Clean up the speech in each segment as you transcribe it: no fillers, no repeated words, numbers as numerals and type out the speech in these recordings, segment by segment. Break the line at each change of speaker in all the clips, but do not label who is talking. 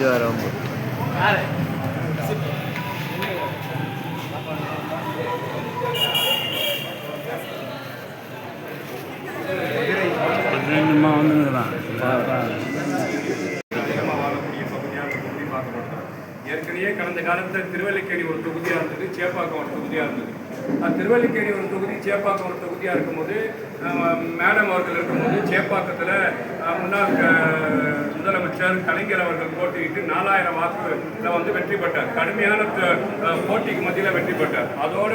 ஏற்கனவே கடந்த காலத்தில் திருவல்லிக்கேணி ஒரு தொகுதியாக இருந்தது, சேப்பாக்கம் ஒரு தொகுதியாக இருந்தது. திருவல்லிக்கேணி ஒரு தொகுதி, சேப்பாக்கம் ஒரு தொகுதியாக இருக்கும்போது மேடம் அவர்கள் இருக்கும்போது சேப்பாக்கத்தில் முன்னாள் முதலமைச்சர் கலைஞர் அவர்கள் போட்டியிட்டு 4000 வாக்குகளில் வந்து வெற்றி பெற்றார். கடுமையான போட்டிக்கு மத்தியில் வெற்றி பெற்றார். அதோட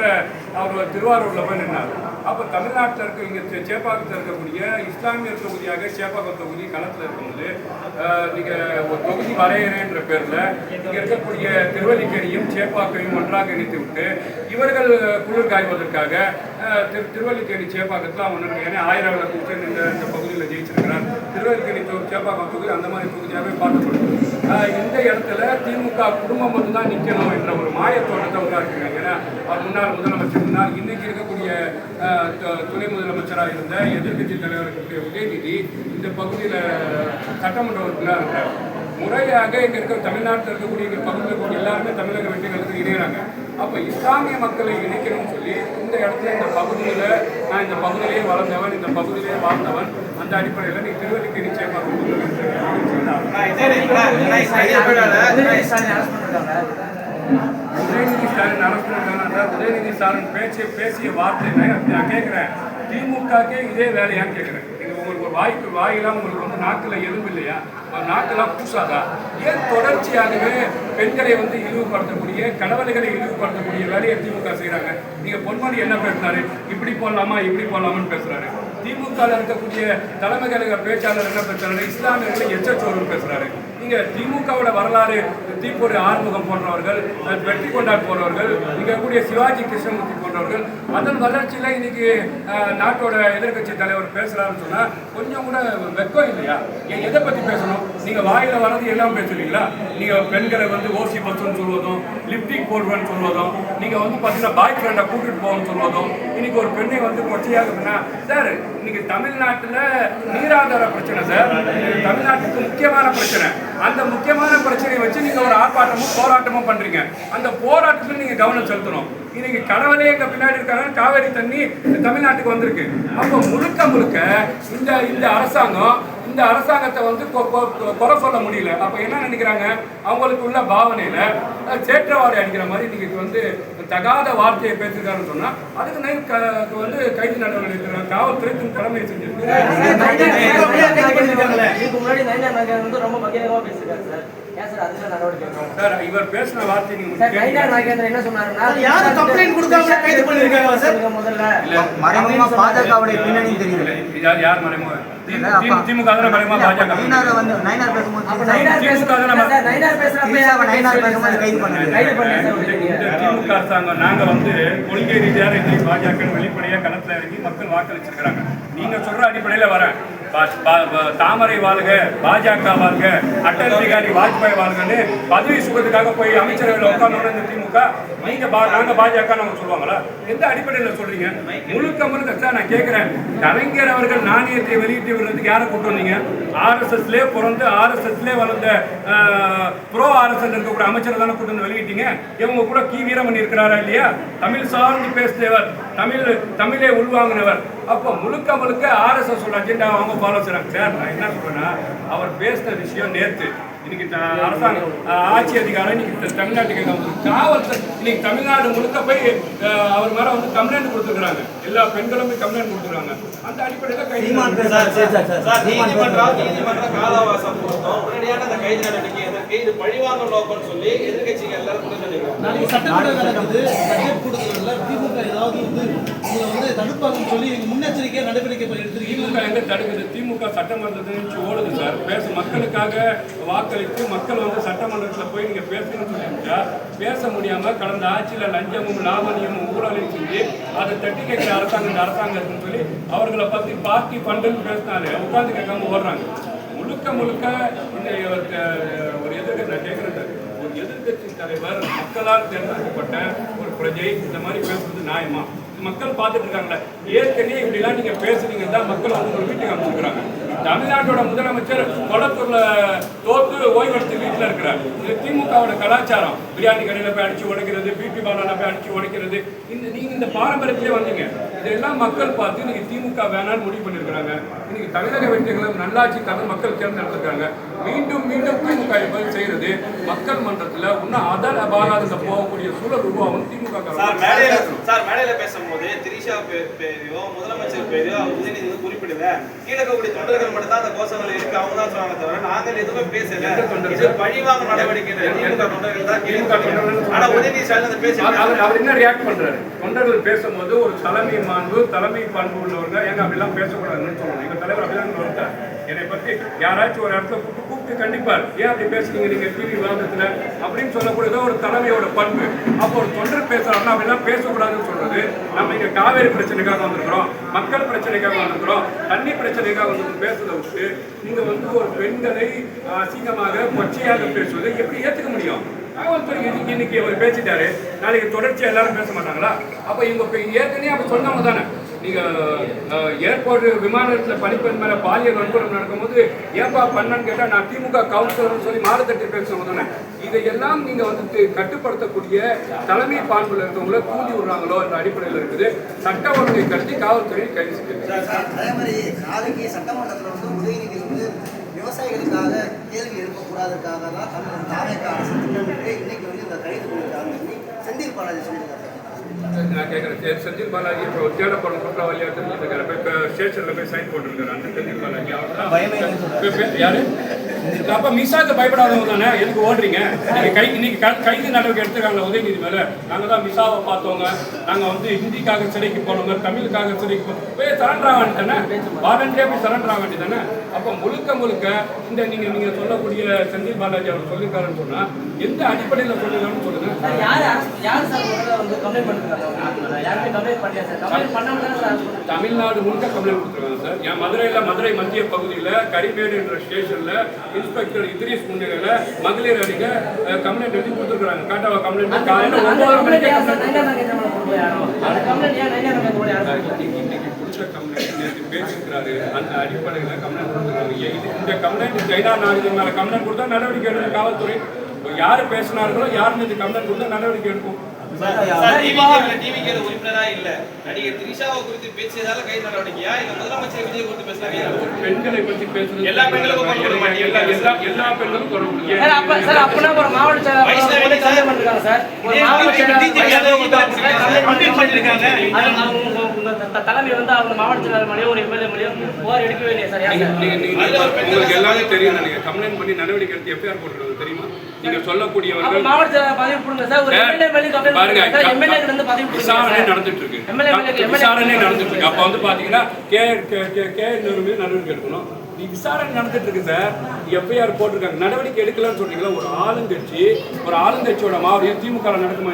அவர் திருவாரூரில் போய் நின்றார். அப்போ தமிழ்நாட்டில் இருக்க இங்கே சேப்பாக்கத்தில் இருக்கக்கூடிய இஸ்லாமியர் தொகுதியாக சேப்பாக்கம் தொகுதி களத்தில் இருக்கும்போது நீங்கள் ஒரு தொகுதி வரையறைன்ற பேரில் இங்கே இருக்கக்கூடிய திருவல்லிக்கேணியும் சேப்பாக்கையும் ஒன்றாக இணைத்து விட்டு இவர்கள் குளிர் காய்வதற்காக திருவல்லிக்கேணி சேப்பாக்கத்தில் அவன் ஏன்னா 1000 விளக்கு இந்த பகுதியில் ஜெயிச்சிருக்கிறார். திருவல்லிக்கேணி சேப்பாக்கம் தொகுதி அந்த மாதிரி தொகுதியாகவே பார்க்கப்படுது. இந்த இடத்துல திமுக குடும்பம் வந்து தான் நிற்கணும் என்ற ஒரு மாயத்தோட்டத்தை உருவாக்குறாங்க. ஏன்னா அவர் முன்னாள் முதலமைச்சர் முன்னாள் இன்னைக்கு இருக்கக்கூடிய துணை முதலமைச்சராக இருந்த எதிர்கட்சி தலைவர் இருக்கக்கூடிய உதயநிதி இந்த பகுதியில் சட்டமன்ற உறுப்பினராக இருக்கிறார். முறையாக இங்கே இருக்கிற தமிழ்நாட்டில் இருக்கக்கூடிய இங்கே பகுதியில் இருக்கக்கூடிய எல்லாருமே தமிழக வெற்றிகளுக்கு இணைகிறாங்க. அப்போ இஸ்லாமிய மக்களை இணைக்கணும்னு சொல்லி இந்த இடத்துல இந்த பகுதியில் நான் இந்த பகுதியிலேயே வளர்ந்தவன், இந்த பகுதியிலேயே வாழ்ந்தவன், அந்த அடிப்படையில் நீ திருவல்லிக்கேணி சேப்பாக்கம் உதயநிதி ஸ்டாலின் அரசு உதயநிதி ஸ்டாலின் பேசிய வார்த்தை நான் கேட்குறேன். திமுகக்கே இதே வேலையான்னு கேட்குறேன். உங்களுக்கு ஒரு வாயிலாம் உங்களுக்கு வந்து நாக்கில் எலும்பு இல்லையா? நாக்கெல்லாம் பூசாதா? ஏன் தொடர்ச்சியாகவே பெண்களை வந்து இழிவுபடுத்தக்கூடிய கணவர்களை இழிவுபடுத்தக்கூடிய வேலையை திமுக செய்கிறாங்க? நீங்கள் பொன்மணி என்ன பேசுனாரு? இப்படி போடலாமா இப்படி போடலாமான்னு பேசுகிறாரு. திமுகவில் இருக்கக்கூடிய தலைமை கழக பேச்சாளர் என்ன பேசுகிறாரு? இஸ்லாமியர்களை எச்சச்சோறு பேசுகிறாரு. நீங்கள் திமுகவோட வரலாறு தீப்பொறி ஆறுமுகம் போன்றவர்கள், வெற்றி கொண்டாட் போன்றவர்கள், இங்கே கூடிய சிவாஜி கிருஷ்ணமூர்த்தி போன்றவர்கள் அதன் வளர்ச்சியில் இன்னைக்கு நாட்டோட எதிர்கட்சி தலைவர் பேசுகிறாருன்னு சொன்னால் கொஞ்சம் கூட வெக்கம் இல்லையா? எதை பற்றி பேசணும்? நீங்கள் வாயில் வரது எல்லாம் பேசுவீங்களா? நீங்கள் பெண்களை வந்து ஓசி பஸ்ன்னு சொல்வதும், லிப்டிக் போடுவேன்னு சொல்வதும், நீங்கள் வந்து பார்த்தீங்கன்னா பாய் ஃப்ரெண்டை கூட்டிகிட்டு போகணும்னு சொல்வதும், இன்னைக்கு ஒரு பெண்ணை வந்து கொச்சையாகுதுன்னா சார் இன்னைக்கு தமிழ்நாட்டில் நீராதார பிரச்சனை சார், தமிழ்நாட்டுக்கு முக்கியமான பிரச்சனை. அந்த முக்கியமான பிரச்சனையை வச்சு நீங்கள் ஒரு ஆர்ப்பாட்டமும் போராட்டமும் பண்ணுறீங்க. அந்த போராட்டத்தில் நீங்கள் கவனம் செலுத்தணும். இன்னைக்கு கடவுளே எங்கள் பின்னாடி இருக்காங்க, காவேரி தண்ணி தமிழ்நாட்டுக்கு வந்திருக்கு. அப்போ முழுக்க இந்த அரசாங்கத்தை வந்து குறை சொல்ல முடியல. அப்போ என்ன நினைக்கிறாங்க? அவங்களுக்கு உள்ள பாவனையில் சேற்றவாடை அடிக்கிற மாதிரி இன்னைக்கு வந்து தகாத வார்த்தையை பேசிருக்காருன்னு சொன்னால் அதுக்கு வந்து கைது நடவடிக்கை எடுக்கிறாங்க. காவல்துறை கடமையை செஞ்சிருக்கு. இவர் பேசின வார்த்தை
என்ன சொன்னாருன்னா
யார் மறைமுக திமுக மறைமுக பாஜக திமுக அரசாங்கம் நாங்க வந்து கொள்கை ரீதியாக இன்னைக்கு பாஜக வெளிப்படையா களத்துல இறங்கி மக்கள் வாக்களிச்சிருக்கிறாங்க. நீங்க சொல்ற அடிப்படையில வரேன். தாமரை வாழ்க, பாஜக வாழ்க, அடல் பிகாரி வாஜ்பாய் வாழ்கன்னு பதவி சுகத்துக்காக போய் அமைச்சர்கள் உட்கார்ந்து இந்த திமுக நாங்க பாஜக நம்ம சொல்லுவாங்களா? எந்த அடிப்படையில் சொல்றீங்க? முழுக்க சார் நான் கேட்கிறேன். கலைஞர் அவர்கள் நாணயத்தை வெளியிட்டு விடுறதுக்கு யாரை கூட்டு வந்தீங்க? RSSலே பிறந்து RSSலே வளர்ந்த ப்ரோ RSS இருக்கக்கூடிய அமைச்சர் தானே கூட்டு வந்து வெளியிட்டீங்க. இவங்க கூட கி வீரமணி இருக்கிறாரா இல்லையா? தமிழ் சார்ந்து பேசினவர், தமிழே உள்வாங்கினவர். அப்போ முழுக்க RSS அஜெண்டா அவங்க ஃபாலோ செய்றாங்க சார். நான் என்ன சொல்றேன்னா, அவர் பேசின விஷயம் நேற்று இன்னைக்கு அரசாங்கம் ஆட்சி அதிகாரம் இன்னைக்கு தமிழ்நாட்டுக்கு காவல்துறை இன்னைக்கு தமிழ்நாடு முழுக்க போய் அவர் மேல வந்து கம்ப்ளைண்ட் கொடுத்துருக்காங்க. எல்லா பெண்களுமே கம்ப்ளைண்ட் கொடுத்துருக்காங்க. அந்த அடிப்படையில் கைது
காலவாசம் கொடுத்தோம். உடனடியாக அந்த கைது நடவடிக்கை எதற்கு? இது பழிவாங்க நோக்கம்னு சொல்லி எதிர்கட்சிகள் எல்லாரும்
திமுக ஏதாவது வந்து தடுப்பாங்கன்னு சொல்லி முன்னெச்சரிக்கையாக நடவடிக்கை எடுத்திருக்கீங்க.
எங்க தடுக்குது? திமுக சட்டமன்றத்தை ஓடுது சார். மக்களுக்காக வாக்களித்து மக்கள் வந்து சட்டமன்றத்தில் போய் நீங்க பேசணும்னு சொல்லியிருந்தா பேச முடியாம கடந்த ஆட்சியில லஞ்சமும் லாவணியமும் ஊழலையும் செஞ்சு அதை தட்டி கேட்கிற அரசாங்கம் இருக்குன்னு சொல்லி அவர்களை பத்தி பார்ட்டி பண்டுன்னு பேசினாலே உட்கார்ந்து கேட்காம ஓடுறாங்க. முழுக்க இந்த ஒரு எதிர்கட்சி நான் கேட்கிறேன். ஒரு எதிர்கட்சி தலைவர் மக்களால் தேர்ந்தெடுக்கப்பட்ட ஒரு பிரஜை இந்த மாதிரி பேசுறது நியாயமா? மக்கள் பார்த்துட்டு இருக்காங்களே. ஏற்கனவே இப்படிலாம் நீங்க பேசுறீங்க தான் மக்கள் வந்து ஒரு வீட்டுக்கு அனுப்பிச்சுக்கிறாங்க. தமிழ்நாட்டோட முதலமைச்சர் கொளத்தூர்ல தோத்து ஓய்வெடுத்து வீட்டில் இருக்கிறார். இது திமுகவோட கலாச்சாரம். பிரியாணி கடையில் போய் அடிச்சு உடைக்கிறது, பிபி பாலான போய் அடிச்சு உடைக்கிறது. நீங்க இந்த பாரம்பரியத்திலே வந்தீங்க. இதெல்லாம் மக்கள் பார்த்து இன்னைக்கு திமுக வேணான்னு முடிவு பண்ணியிருக்கிறாங்க. இன்னைக்கு தமிழக வெற்றிகளும் நல்லாட்சி தமிழ் மக்கள் தேர்ந்தெடுத்திருக்காங்க. மீண்டும் மீண்டும் திமுக செய்யறது மக்கள் மன்றத்தில் இன்னும் அதர் அபாகாத போகக்கூடிய சூழல் உருவாகும். திமுக
மேடையில பேசும்போது திரிஷா பேரையோ முதலமைச்சர் பேரையோ உதயநிதி குறிப்பிடுங்க. கீழே கூடிய தொண்டர்கள் மட்டும் தான் அந்த கோஷங்கள் இருக்கு, அவங்க தான் சொன்னாங்க தவிர நாங்கள் எதுவுமே பேசல. இது பழிவாங்க நடவடிக்கை தொண்டர்கள் தான். ஆனா உதயநிதி ஸ்டாலின் பேசுறாரு.
அவர் என்ன ரியாக்ட் பண்றாரு? தொண்டர்கள் பேசும்போது ஒரு தலைமை பண்பு உள்ளவங்க ஏங்க அப்படிலாம் பேசக்கூடாதுன்னு சொல்லணும். எங்க தலைவர் அப்படிதான் சொல்லிட்டார். என்னை பத்தி யாராச்சும் ஒரு இடத்துல கூப்பிட்டு கண்டிப்பார், ஏன் அப்படி பேசுறீங்க நீங்க டிவி விவாதத்துல அப்படின்னு சொல்லக்கூடியதோ ஒரு தலைமையோட பண்பு. அப்போ ஒரு தொண்டர் பேசுறாருன்னா அப்படிலாம் பேசக்கூடாதுன்னு சொல்றது. நம்ம இங்க காவேரி பிரச்சனைக்காக வந்திருக்கிறோம், மக்கள் பிரச்சனைக்காக வந்திருக்கிறோம், தண்ணி பிரச்சனைக்காக வந்து பேசுறதை விட்டு நீங்க வந்து ஒரு பெண்களை அசிங்கமாக கொச்சையாக பேசுவதை எப்படி ஏத்துக்க முடியும்? காவல்துறை இன்னைக்கு அவர் பேசிட்டாரு, நாளைக்கு தொடர்ச்சியா எல்லாரும் பேச மாட்டாங்களா? அப்ப இவங்க ஏற்கனவே அப்படி சொன்னவங்க தானே. நீங்க ஏர்போர்ட் விமானத்தில் பணிப்பெண் மேல பாலியல் வன்கொடுமை நடக்கும்போது ஏன்பா பண்ணன்னு கேட்டா நான் திமுக கவுன்சிலர்னு சொல்லி மாறுதட்டி பேசுறவங்க தானே. இதையெல்லாம் நீங்க வந்து கட்டுப்படுத்தக்கூடிய தலைமை பான்புல இருக்கவங்கள தூண்டி விடுறாங்களோ என்ற அடிப்படையில் இருக்குது. சட்ட ஒழுங்கை கருதி காவல்துறை கைது செய்யுது.
அதே மாதிரி நாளைக்கு சட்டமன்றத்தில் வந்து உதயநிதி வந்து விவசாயிகளுக்காக கேள்வி எழுப்பக்கூடாததுக்காக தான் தாவேக அரசு திட்டமிட்டு இன்னைக்கு வந்து இந்த கைது பண்ணியிருக்காங்க. செந்தில் பாலாஜி சொல்லியிருக்காங்க.
நான் கேட்குறேன், செந்தில் பாலாஜி இப்போ தேடப்படும் குற்றவாளியாக தெரிஞ்சுருக்காரு. இப்போ ஸ்டேஷனில் போய் சைன் போட்டுருக்காரு. அந்த செந்தில் பாலாஜி அவர் யாரு? அப்போ மிஸ்ஸாக்கு பயப்படாதவங்க தானே, எதுக்கு ஓடுறீங்க? இன்னைக்கு கைது நடவடிக்கை எடுத்துருக்காங்க உதயநிதி மேலே. நாங்கள் தான் மிஸ்ஸாவை பார்த்தவங்க, நாங்கள் வந்து ஹிந்திக்காக சிறைக்கு போனவங்க, தமிழுக்காக சிறைக்கு போய் சரண்டர் ஆக வேண்டி தானே, வாலண்டியாக போய் சரண்டர் ஆக வேண்டி தானே. அப்போ முழுக்க இந்த நீங்கள் சொல்லக்கூடிய செந்தில் பாலாஜி அவர் சொல்லியிருக்காருன்னு சொன்னால் எந்த அடிப்படையில் சொல்லியிருக்காருன்னு சொல்லுங்க. தமிழ்நாடு முழுக்க கம்ப்ளைண்ட் கொடுத்துருக்காங்க சார். என் மதுரை மத்திய பகுதியில் கரிமேடு என்ற ஸ்டேஷனில் இன்ஸ்பெக்டர் இத்ரீஸ் முன்னிலையில் மகளிர் அடிக்க கம்ப்ளைண்ட் எழுதி கொடுத்துருக்காங்க. காட்டாவா கம்ப்ளைண்ட் காலையில் 9 மணிக்கு புடிச்ச கம்ப்ளைண்ட் நேற்று பேசியிருக்கிறாரு. அந்த அடிப்படையில் கம்ப்ளைண்ட் கொடுத்துருக்காங்க. இந்த கம்ப்ளைண்ட் ஜெயலா நாகரிகம் மேலே கம்ப்ளைண்ட் கொடுத்தா நடவடிக்கை எடுக்கும் காவல்துறை. யார் பேசினார்களோ யார் மீது கம்ப்ளைண்ட் கொடுத்தா நடவடிக்கை எடுக்கும்.
உறுப்பினரா இல்ல நடிகர் திரிஷாவை குறித்து பேசியதால கைது நடவடிக்கையா இல்ல முதலமைச்சர் விஜய் குறித்து பேசுறாங்க?
பெண்களை பற்றி பேசுறது
எல்லா பெண்களுக்கும்
எல்லா பெண்களும் தொடர்பு.
தலைமை வந்து அவங்க மாவட்டத்தில் மலையோ ஒரு எம்எல்ஏ மலையோ போர் எடுக்கவே இல்லையா சார்?
உங்களுக்கு எல்லாமே தெரியும். நீங்க கம்ப்ளைண்ட் பண்ணி நடவடிக்கை எடுத்து எஃப்ஐஆர் போட்டுறது தெரியுமா? நீங்க சொல்லக்கூடியவர்கள்
மாவட்டத்தில் பதிவு போடுங்க சார். ஒரு எம்எல்ஏ மேலே கம்ப்ளைண்ட் பாருங்க,
எம்எல்ஏ வந்து பதிவு விசாரணை நடந்துட்டு இருக்கு. விசாரணை நடந்துட்டு இருக்கு. அப்ப வந்து பாத்தீங்கன்னா கே நடவடிக்கை எடுக்கணும். விசாரணை நடந்துட்டு இருக்கு சார். எஃப்ஐஆர் போட்டிருக்காங்க, நடவடிக்கை எடுக்கலன்னு சொல்றீங்களா? ஒரு ஆளுங்கட்சியோட மாவட்டம் திமுக நடக்குமா?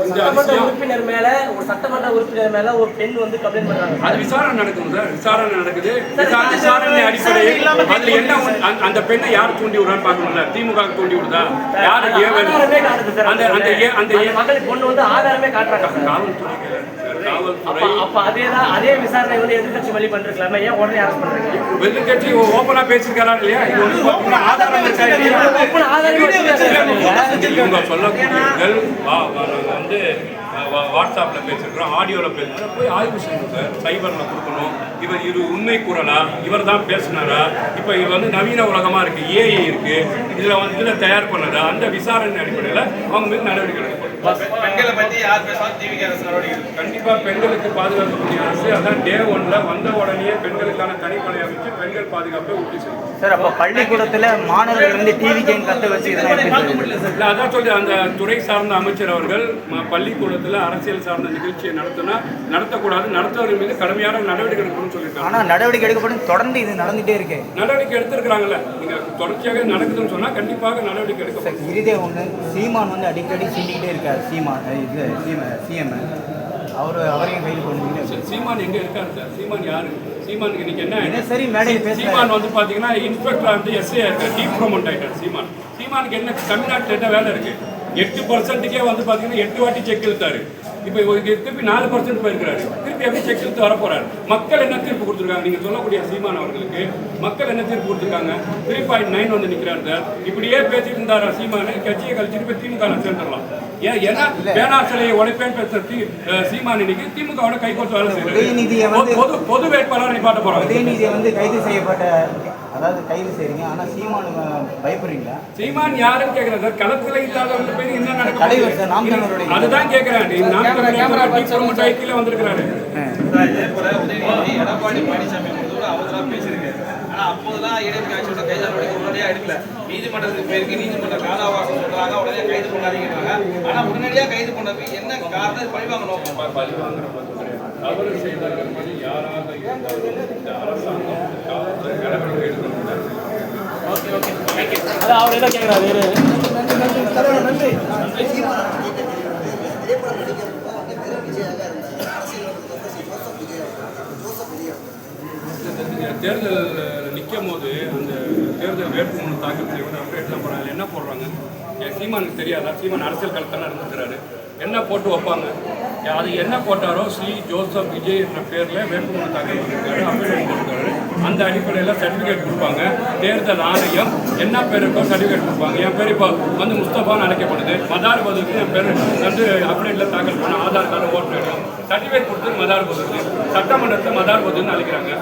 இந்த
உறுப்பினர் மேல ஒரு சட்டமன்ற உறுப்பினர் மேல ஒரு பெண் வந்து கம்ப்ளைண்ட் பண்றாங்க.
அது விசாரணை நடக்கும் சார். விசாரணை நடக்குது. விசாரணை அடிப்படையில் அதுல என்ன அந்த பெண்ணை யார் தூண்டி விடுறான்னு பாக்கணும்ல. திமுக தூண்டி விடுதா? யாரு அந்த
மகளிர் பொண்ணு வந்து ஆதாரமே காட்டுறாங்க.
காவல்துறை
அதே விசாரணை வந்து எதிர்கட்சி வழி பண்ணிருக்கலாமே, ஏன் உடனே அரெஸ்ட் பண்றீங்க?
எதிர்கட்சி ஓபனா பேசிருக்காரா இல்லையா? இது வந்து ஆதாரம் சொல்லக்கூடியவர்கள் வந்து வாட்ஸ்அப்பில் பேசியிருக்கிறோம், ஆடியோவில் பேசுகிறோம். போய் ஆய்வு செய்யணும் சார். சைபரில் கொடுக்கணும். இவர் உண்மை கூறலா, இவர் தான் பேசினாரா, இப்போ இது வந்து நவீன உலகமாக இருக்குது, ஏஐ இருக்குது, இதில் தயார் பண்ணதா, அந்த விசாரணை அடிப்படையில் அவங்க மீது நடவடிக்கை எடுக்கப்படும்.
பெண்களை பற்றி யார் பேசுவாங்க? டிவிக்கு அரசு நடவடிக்கை
கண்டிப்பாக பெண்களுக்கு பாதுகாக்கக்கூடிய அரசு. அதான் டே 1ல வந்த உடனே பெண்களுக்கான தனிப்படை அமைச்சு பெண்கள் பாதுகாப்பை உறுதி செய்யும்
சார். அப்போ பள்ளிக்கூடத்தில் மாணவர்கள் வந்து டிவி கேம் கற்று வச்சு
அதான் சொல்லி அந்த துறை சார்ந்த அமைச்சர் அவர்கள் பள்ளிக்கூடத்தில் அரசியல் சார்ந்த நிகழ்ச்சியை நடத்தக்கூடாது, நடத்துவதன் மீது கடுமையான நடவடிக்கை எடுக்கணும்னு சொல்லியிருக்காங்க.
ஆனால் நடவடிக்கை எடுக்கப்படும், தொடர்ந்து இது நடந்துகிட்டே இருக்கு.
நடவடிக்கை எடுத்திருக்கிறாங்கல்ல. நீங்கள் தொடர்ச்சியாக நடக்குதுன்னு சொன்னால் கண்டிப்பாக நடவடிக்கை எடுக்கப்படும்.
இறுதியே ஒன்று, சீமான் வந்து அடிக்கடி சீண்டிக்கிட்டே இருக்கார். சீமான் சிஎம் அவரையும் கைது பண்ணுவீங்க.
சீமான் எங்கே இருக்காரு சார்? சீமான் யாரு? சீமானுக்கு இன்னைக்கு என்ன
சரி மேடையில்
சீமான் வந்து பார்த்தீங்கன்னா இன்ஸ்பெக்டர் வந்து எஸ்ஐ இருக்கார், டீப் ப்ரொமோட் ஆகிட்டார் சீமானுக்கு என்ன தமிழ்நாட்டில் என்ன வேலை இருக்குது? 8% வந்து பார்த்தீங்கன்னா 8 வாட்டி செக் இழுத்தாரு. இப்போ திருப்பி 4% போயிருக்கிறாரு. திருப்பி எப்படி செக் எடுத்து வர போறாரு? மக்கள் என்ன தீர்ப்பு கொடுத்துருக்காங்க? நீங்க சொல்லக்கூடிய சீமான் அவர்களுக்கு மக்கள் என்ன தீர்ப்பு கொடுத்துருக்காங்க? 3.9 வந்து நிற்கிறாரு சார். இப்படியே பேசிட்டு இருந்தாரா சீமானு? கட்சியை கழிச்சுட்டு போய் திமுக சேர்ந்துடலாம். ஏன்னா பேனார் சிலையை உடைப்பேன் பேசுற சீமான் இன்னைக்கு திமுகவோட கைகோர்த்து வேலை செய்யறாரு. பொது வேட்பாளரை பாட்ட போறாங்க.
உதயநிதியை வந்து கைது செய்யப்பட்ட, அதாவது கைது செய்றீங்க, ஆனா சீமான் பயப்படுறீங்களா?
சீமான் யாருன்னு கேட்கிறேன் சார். களத்துல இல்லாதவங்க பேர் என்ன நடக்கும்?
தலைவர் சார், நாம் தமிழருடைய
அதுதான் கேட்கிறேன். நாம் தமிழர் கீழே வந்திருக்கிறாரு.
இதே போல உதயநிதி எடப்பாடி பழனிசாமி அவங்களா பேசியிருக்காரு. ஆனா அப்போதெல்லாம் ஏடிஎம்கே ஆட்சியோட கைது நடவடிக்கை உடனடியா எடுக்கல. நீதிமன்றத்துக்கு போயிருக்கு, நீதிமன்ற கால அவகாசம் சொல்றாங்க, உடனே கைது பண்ணாதீங்கன்றாங்க. ஆனா உடனடியா கைது பண்ணதுக்கு என்ன காரணம்? பழிவாங்க நோக்கம்.
பழிவாங்கிற தவறு செய்தவர்கள் மாதிரி யாராக இருந்தாலும் இந்த அரசாங்கம் நடவடிக்கை எடுக்கணும்.
Okay okay thank you. அதான் அவர் என்ன கேட்குறாரு?
திரைப்படம் நடிக்கிறப்போ வந்து வெறும் விஜயாக இருந்தார். அரசியல் ஜோசப் விஜய்
தேர்தல் நிற்கும் போது அந்த தேர்தல் வேட்புமனு தாக்கல் செய்வது அப்டேட்லாம் போகிறாங்க. என்ன போடுறாங்க? சீமானுக்கு தெரியாதா? சீமான் அரசியல் களத்தில் இருந்துக்கிறாரு. என்ன போட்டு வைப்பாங்க? அது என்ன போட்டாரோ ஜோசப் விஜய் என்ற பேரில் வேட்புமனு தாக்கல் பண்ணியிருக்காரு, அப்டேட் போட்டுருக்காரு. அந்த அடிப்படையில் சர்டிஃபிகேட் கொடுப்பாங்க. தேர்தல் ஆணையம் என்ன பேர் இருக்கோ சர்டிஃபிகேட் கொடுப்பாங்க. என் பேர் இப்போ வந்து முஸ்தபான்னு அழைக்கப்படுது. மதார் பதுக்கு என் பேர் வந்து அப்டேட்டில் தாக்கல் பண்ண ஆதார் கார்டு ஓட்டு வேணும். சர்டிஃபிகேட் கொடுத்து மதார் பதுக்கு சட்டமன்றத்தில் மதார் பதுன்னு அழைக்கிறாங்க.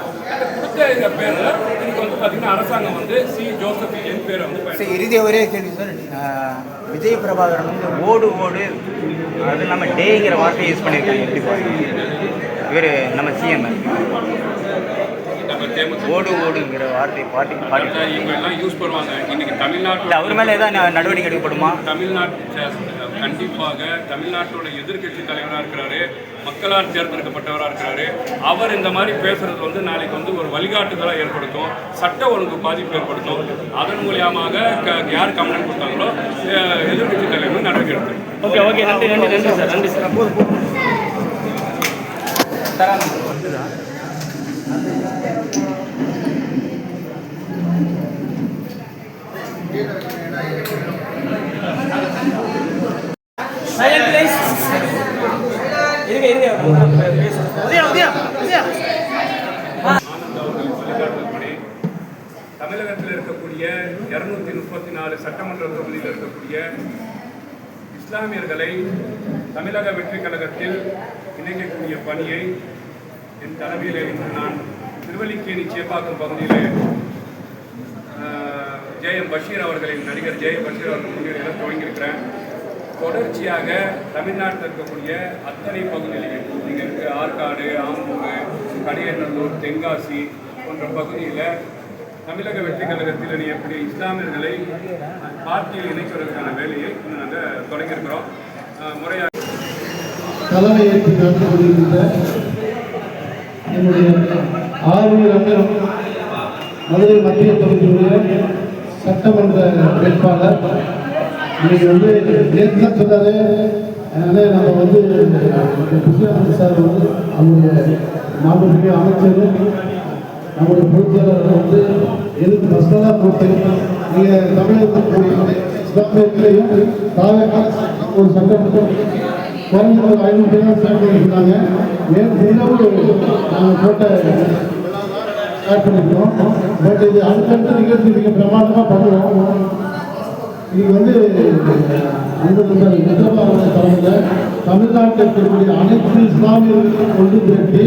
கொடுத்த பேரில் இன்னைக்கு வந்து பார்த்தீங்கன்னா அரசாங்கம் வந்து ஜோசப் விஜய் பேரை வந்து
இறுதியாக ஒரே கேள்வி சார். விஜய் பிரபாகரன் வந்து ஓடு ஓடு, அது இல்லாமல் டேங்கிற வார்த்தையை யூஸ் பண்ணியிருக்காங்க. எப்படி பாருங்க இவர் நம்ம சிஎம் ஓடு ஓடுங்கிற வார்த்தை பாட்டி
இவங்க எல்லாம் யூஸ் பண்ணுவாங்க. இன்னைக்கு தமிழ்நாட்டில்
அவர் மேலே ஏதாவது நடவடிக்கை எடுக்கப்படுமா?
கண்டிப்பாக தமிழ்நாட்டோட எதிர்கட்சி தலைவராக இருக்கிறாரு, மக்களால் தேர்ந்தெடுக்கப்பட்டவராக இருக்கிறாரு. அவர் இந்த மாதிரி பேசுறது வந்து நாளைக்கு வந்து ஒரு வழிகாட்டுதலாக ஏற்படுத்தும், சட்ட ஒழுங்கு பாதிப்பு ஏற்படுத்தும். அதன் மூலியமாக யார் கம்ப்ளைண்ட் கொடுத்தாங்களோ எதிர்கட்சி தலைவர் நடவடிக்கை எடுக்கும்.
ஓகே ஓகே நன்றி நன்றி நன்றி சார். நன்றி சார்.
தமிழகத்தில் இருக்கக்கூடிய 234 சட்டமன்ற தொகுதியில் இருக்கக்கூடிய இஸ்லாமியர்களை தமிழக வெற்றிக் கழகத்தில் இணைக்கக்கூடிய பணியை என் தலைமையில் இன்று நான் திருவல்லிக்கேணி சேப்பாக்கம் பகுதியில் ஜெயம் பஷீர் அவர்களின் நடிகர் ஜெயம் பஷீர் அவர்கள் முன்னிலையில் துவங்கியிருக்கிறேன். தொடர்ச்சியாக தமிழ்நாட்டில் இருக்கக்கூடிய அத்தனை பகுதிகளில் இங்கே இருக்க ஆற்காடு, ஆம்பூர், கடையநல்லூர், தென்காசி போன்ற பகுதியில் தமிழக வெற்றிக் கழகத்தில் இணையக்கூடிய இஸ்லாமியர்களை பார்ட்டியில் இணைப்பதற்கான வேலையை நாங்கள் தொடங்கியிருக்கிறோம். முறையாக
தலைமையேற்று நடந்து கொண்டிருக்கின்ற என்னுடைய ஆர்வலர் மதுரை மத்திய தொகுதியுடைய சட்டமன்ற வேட்பாளர் இன்னைக்கு வந்து நேற்று தான் சொன்னாரு. அதனால நம்ம வந்து கிருஷ்ணானந்த சார் வந்து அவருடைய மாண்புமிகு அமைச்சரும் நம்முடைய பொதுச்செயலாளர் வந்து எதுக்கு பர்சனலாக போட்டு நீங்கள் தமிழகத்தில் இஸ்லாமியர்களையும் ஒரு சட்டமன்றம் குறைஞ்ச ஒரு 500 பேர் சேர்ந்துருக்காங்க. நாங்கள் போட்ட ஸ்டார்ட் பண்ணியிருக்கோம். பட் இது அடுத்தடுத்த நிகழ்ச்சி மிக பிரமாண்டமாக பண்ணுவோம். இன்னைக்கு வந்து தலைமையில் தமிழ்நாட்டில் இருக்கக்கூடிய அனைத்து இஸ்லாமியர்களையும் கொண்டு திரட்டி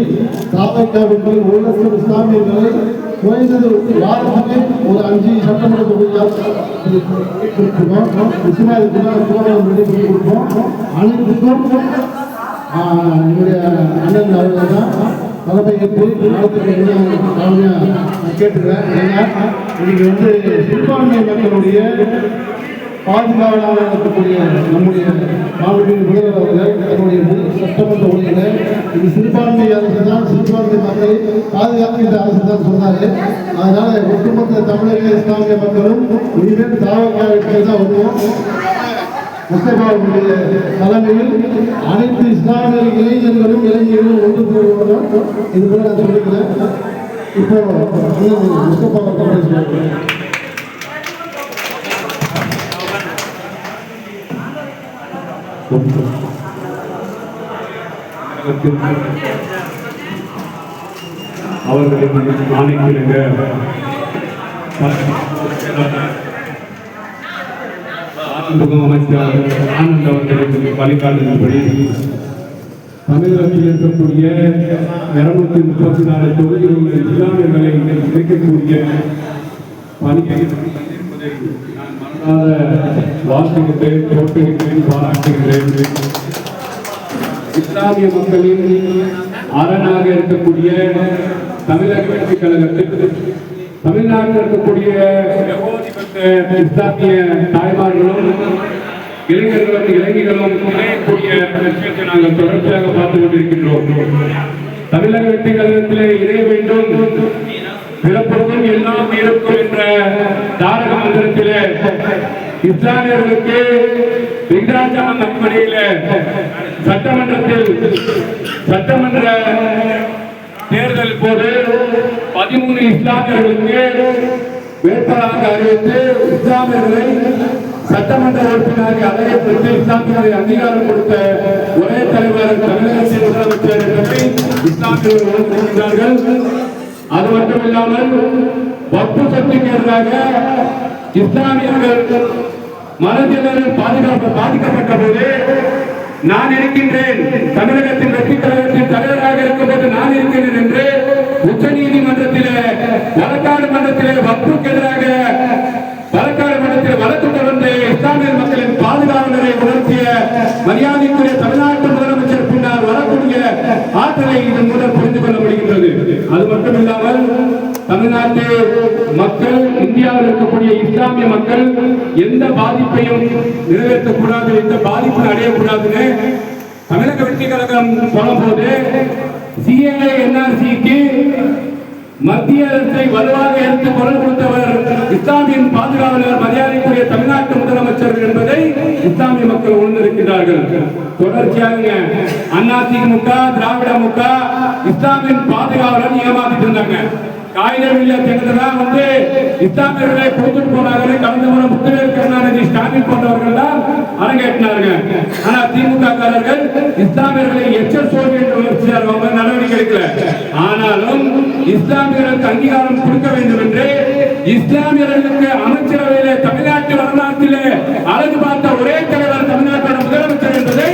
தாவைக்காவிற்கு 1 லட்சம் இஸ்லாமியர்களை குறைந்தது வாரத்திலே ஒரு 5 சட்டமன்ற தொகுதியாக கொடுத்துருக்கோம். நிச்சயமாக இதுக்கு கொடுப்போம். அனைத்துக்கும் என்னுடைய அண்ணன் அவர்கள் தான் தலைமையேற்று கேட்டுக்கிறேன். ஏன்னா இன்னைக்கு வந்து சிறுபான்மை மக்களுடைய பாதுகாவலாக இருக்கக்கூடிய நம்முடைய மாவட்ட முதல்வர் அவர்கள் தன்னுடைய சட்டமன்ற உரையில் இது சிறுபான்மை அரசு தான், சிறுபான்மை மக்களை பாதுகாக்கின்ற அரசு தான் சொன்னார். அதனால ஒட்டுமொத்த தமிழக இஸ்லாமிய மக்களும் இனிமேல் தாவக்காக தான் வருவோம். முஸ்தபாவுடைய தலைமையில் அனைத்து இஸ்லாமிய இளைஞர்களும் இளைஞர்களும் ஒன்று கூறுவதும் இது கூட நான் சொல்லிக்கிறேன். இப்போ முஸ்தபா
அவர்களின் ஆணைக்கிணங்க அமைச்சர் ஆனந்த் அவர்களின் வழிகாட்டுதல்படி தமிழகத்தில் இருக்கக்கூடிய 234 தொகுதிகளில் இஸ்லாமியர்களை இணைக்கக்கூடிய பணியை நான் மனதார வாழ்த்துகிறேன், போற்றுகிறேன், பாராட்டுகிறேன். இஸ்லாமிய மக்களின் அரணாக இருக்கக்கூடிய தமிழக வெற்றி கழகத்தில் தமிழ்நாட்டில் இருக்கக்கூடிய இஸ்லாமிய தாய்மார்களும் இளைஞர்களும் இளைஞர்களும் இணையக்கூடிய விஷயத்தை நாங்கள் தொடர்ச்சியாக பார்த்துக் கொண்டிருக்கின்றோம். தமிழக வெற்றி கழகத்திலே இணைய வேண்டும், பிறப்பதும் எல்லாம் இருக்கும் என்ற தாரக மந்திரத்திலே இஸ்லாமியர்களுக்கு விகிதாச்சாரம் அடிப்படையில் சட்டமன்ற தேர்தல் போது 13 இஸ்லாமியர்களுக்கு வேட்பாளராக அறிவித்து இஸ்லாமியர்களை சட்டமன்ற உறுப்பினராக அழைக்கப்பட்டு இஸ்லாமியர்களை அங்கீகாரம் கொடுத்த ஒரே தலைவர் தமிழகத்தின் முதலமைச்சர் என்பதை இஸ்லாமியர்கள் உணர்ந்திருக்கிறார்கள். அது மட்டுமில்லாமல் வக்ஃபு சொத்துக்கு எதிராக இஸ்லாமியர்கள் மனதில் பாதிக்கப்பட்ட போது நான் இருக்கின்றேன், தமிழகத்தின் வெற்றி கழகத்தின் தலைவராக இருக்கும்போது நான் இருக்கிறேன் என்று உச்ச நீதிமன்றத்திலே வழக்காடு மன்றத்திலே வக்ஃபுக்கு எதிராக வழக்காடு மன்றத்தில் வழக்கு தொடர்ந்து இஸ்லாமிய மக்களின் பாதுகாவலரை உணர்த்திய மரியாதைக்குரிய தமிழ்நாட்டு முதலமைச்சர் பின்னால் வரக்கூடிய ஆற்றலை இதன் மூலம் புரிந்து கொள்ள முடிகின்றது. அது மட்டுமில்லாமல் தமிழ்நாட்டு மக்கள், இந்தியாவில் இருக்கக்கூடிய இஸ்லாமிய மக்கள் எந்த பாதிப்பையும் நிறைவேற்றக்கூடாது, எந்த பாதிப்பும் அடையக்கூடாதுன்னு தமிழக வெற்றி கழகம் சொல்லும் போது சிஏஏ என்ஆர்சிக்கு மத்திய அரசை வலுவாக எடுத்து குரல் கொடுத்தவர் இஸ்லாமியின் பாதுகாவலர் மரியாதைக்குரிய தமிழ்நாட்டு முதலமைச்சர் என்பதை இஸ்லாமிய மக்கள் உணர்ந்திருக்கிறார்கள். தொடர்ச்சியாக அதிமுக, திராவிட முக இஸ்லாமியின் பாதுகாவலர் ஏமாத்திட்டு இருந்தாங்க. காகிதம் இல்ல தேர்தலாம் இஸ்லாமியர்களை கொடுத்துட்டு போனார்கள். கடந்த முறை முத்துவேல் கருணாநிதி, ஸ்டாலின் போன்றவர்கள் தான் அரங்கேற்றினார்கள். ஆனா திமுக காரர்கள் இஸ்லாமியர்களை எச்சல் சோழி என்று விமர்சித்தார்கள், நடவடிக்கை எடுக்கல. ஆனாலும் இஸ்லாமியர்களுக்கு அங்கீகாரம் கொடுக்க வேண்டும் என்று இஸ்லாமியர்களுக்கு அமைச்சரவையிலே தமிழ்நாட்டு வரலாற்றிலே அழகு பார்த்த ஒரே தலைவர் தமிழ்நாட்டோட முதலமைச்சர் என்பதை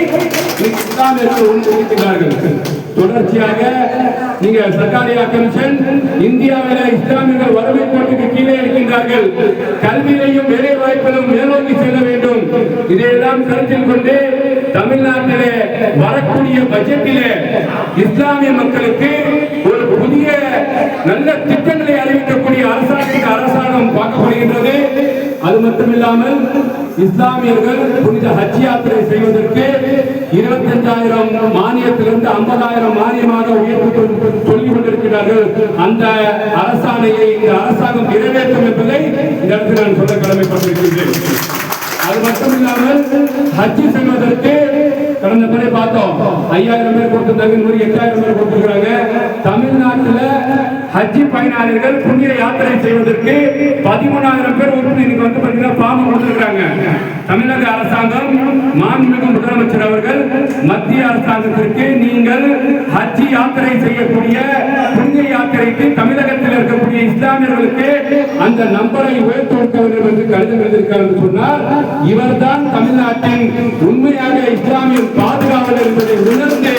இஸ்லாமியர்கள் உணர்ந்திருக்கிறார்கள். தொடர்ச்சியாக நீங்க சர்க்காரியா கமிஷன் இந்தியாவில இஸ்லாமியர்கள் வறுமை கோட்டுக்கு கீழே இருக்கின்றார்கள், கல்வியிலையும் வேலை வாய்ப்பிலும் மேலோக்கி செல்ல வேண்டும். இதையெல்லாம் கருத்தில் கொண்டு தமிழ்நாட்டிலே வரக்கூடிய பட்ஜெட்டிலே இஸ்லாமிய மக்களுக்கு ஒரு புதிய நல்ல திட்டங்களை அறிவிக்கக்கூடிய அரசாங்கம் பார்க்கப்படுகின்றது. அது மட்டுமில்லாமல் இஸ்லாமியர்கள் புனித ஹஜ் யாத்திரை செய்வதற்கு 25,000 மானியத்திலிருந்து 50,000 மானியமாக உயர்வு சொல்லிக் கொண்டிருக்கிறார்கள். அந்த அரசாணையை இந்த அரசாங்கம் நிறைவேற்றும் என்பதை இந்த இடத்தில் நான் சொல்ல கடமைப்பட்டிருக்கின்றேன். அது மட்டுமில்லாமல் ஹஜ் செல்வதற்கு கடந்த முறை பார்த்தோம், 5,000 பேர் கொடுத்திருந்தாங்க, 8,000 பேர் கொடுத்திருக்கிறாங்க. தமிழ்நாட்டில் ஹஜ் பயனாளிகள் புண்ணிய யாத்திரை செய்வதற்கு 13,000 பேர் இன்னைக்கு பார்த்தீங்கன்னா ஃபார்ம் கொடுத்திருக்கிறாங்க. தமிழக அரசாங்கம், மாண்புமிகு முதலமைச்சர் அவர்கள் மத்திய அரசாங்கத்திற்கு நீங்கள் ஹஜ் யாத்திரை செய்யக்கூடிய புண்ணிய யாத்திரைக்கு தமிழகத்தில் இருக்கக்கூடிய இஸ்லாமியர்களுக்கு அந்த நம்பரை உயர்த்த வேண்டும் என்று கடிதம் எழுதியிருக்கார் என்று சொன்னார். இவர்தான் தமிழ்நாட்டின் உண்மையாக இஸ்லாமிய பாதுகாவலர் என்பதை உணர்ந்து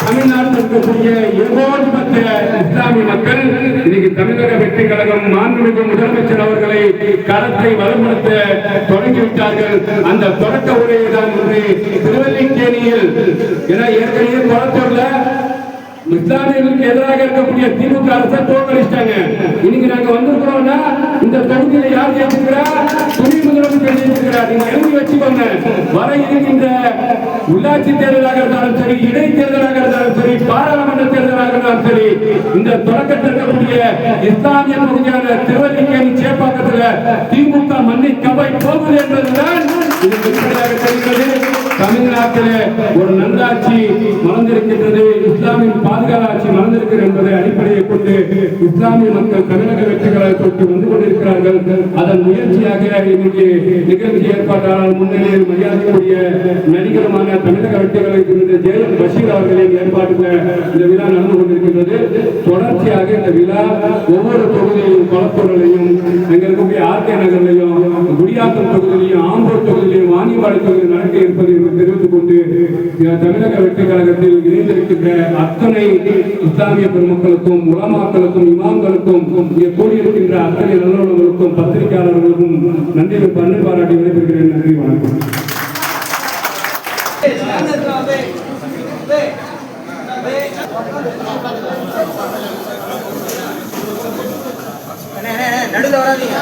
தமிழ்நாட்டில் இருக்கக்கூடிய ஏகோபத்த இஸ்லாமிய மக்கள் இன்னைக்கு தமிழக வெற்றி கழகம், மாண்புமிகு முதலமைச்சர் அவர்களை கரத்தை வலுப்படுத்த தொடங்கிவிட்டார்கள். அந்த தொடக்க உரையை தான் திருவல்லிக்கேணியில் ஏற்கனவே குளத்தூர்ல இஸ்லாமியர்களுக்கு எதிராக இருக்கக்கூடிய திமுக அரசை தோற்கடிச்சிட்டாங்க. இன்னைக்கு நாங்க வந்திருக்கிறோம்னா இந்த தொகுதியில யார் ஜெயிச்சிருக்கிறா? துணை முதலமைச்சர் ஜெயிச்சிருக்கிறார். நீங்க எழுதி வச்சுக்கோங்க. வர இருக்கின்ற உள்ளாட்சி தேர்தலாக இருந்தாலும் சரி, இடைத்தேர்தலாக இருந்தாலும் சரி, பாராளுமன்ற தேர்தலாக இருந்தாலும் சரி, இந்த தொடக்கத்தில் இருக்கக்கூடிய இஸ்லாமிய பகுதியான திருவல்லிக்கேணி சேப்பாக்கத்தில் திமுக மண்ணை கவை போகுது என்பதுதான் இது வெளிப்படையாக தெரிகிறது. தமிழ்நாட்டில் ஒரு நல்லாட்சி மலர்ந்திருக்கின்றது, இஸ்லாமிய பாதுகாப்பு ஆட்சி மலர்ந்திருக்கிறது. மாவீரர் என்பதை அடிப்படையை கொண்டு இஸ்லாமிய மக்கள் தமிழக வெற்றி கழகத்திற்கு வந்து கொண்டிருக்கிறார்கள். அதன் முயற்சியாக இன்றைக்கு நிகழ்ச்சி ஏற்பாட்டாளர் முன்னிலையில் மரியாதைக்குரிய நடிகருமான தமிழக வெற்றி கழகத்தினுடைய ஜேஎம் பஷீர் அவர்களின் ஏற்பாட்டில் இந்த விழா நடந்து கொண்டிருக்கின்றது. தொடர்ச்சியாக இந்த விழா ஒவ்வொரு தொகுதியிலும் கொளத்தூரிலையும் எங்க இருக்கக்கூடிய ஆர்கே நகர்லையும் குடியாத்தம் தொகுதியிலையும் ஆம்பூர் தொகுதியிலையும் வாணியம்பாடி தொகுதியில் நடக்க இருப்பதை தெரிவித்துக் கொண்டு தமிழக வெற்றி கழகத்தில் இணைந்திருக்கின்ற அத்தனை இஸ்லாமிய பெருமக்களுக்கும் உலமாக்களுக்கும் இமாம்களுக்கும் இங்கே கூடியிருக்கின்ற அத்தனை நல்லுறவுகளுக்கும் பத்திரிகையாளர்களுக்கும் நன்றி பாராட்டி விடைபெறுகிறேன். நன்றி, வணக்கம்.
நடுவில் வராதீங்க.